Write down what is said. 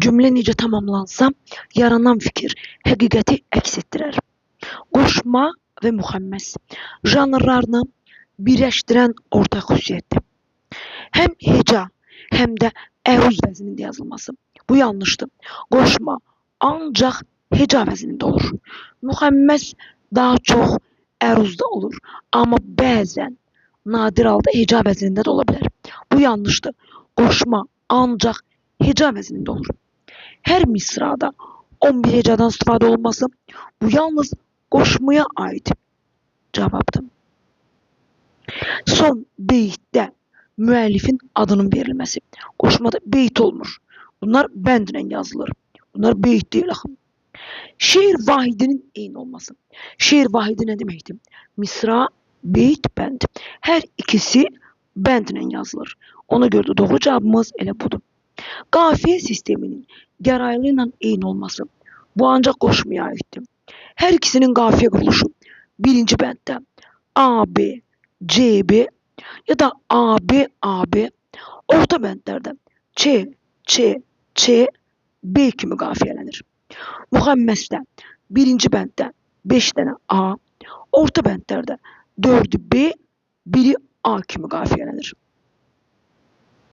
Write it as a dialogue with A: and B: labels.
A: Cümlə necə tamamlansa, yaranan fikir həqiqəti əks etdirər. Qoşma və müxəmməs janrlarını birləşdirən ortaq xüsusiyyətdir. Həm heca, həm də əruz vəznində yazılması. Bu yanlışdır. Qoşma ancaq heca vəznində olur. Müxəmməs daha çox əruzda olur, amma bəzən nadir halda heca vəznində də ola bilər. Bu yanlışdır. Qoşma ancaq heca vəznində olur. Hər misrada 11 hecadan istifadə olunması bu yalnız qoşmaya aid cavabdır. Son beytdə müəllifin adının verilməsi. Qoşmada beyt olmur. Bunlar bəndlə yazılır. Bunlar beyt deyil axı. Şeir vahidinin eyni olması. Şeir vahidi nə deməkdir? Misra, beyt, bənd. Hər ikisi bəndlə yazılır. Ona görə də doğru cavabımız elə budur. Qafiyə sisteminin gəraylı ilə eyni olması. Bu ancaq qoşmaya aiddir. Hər ikisinin qafiyə quruluşu birinci bənddə AB, CB ya da AB, AB, orta bəndlərdə C, C, C, B kimi qafiyələnir. Müxəmməsdə birinci bənddə 5 dənə A, orta bəndlərdə 4-ü B, 1-i A kimi qafiyələnir.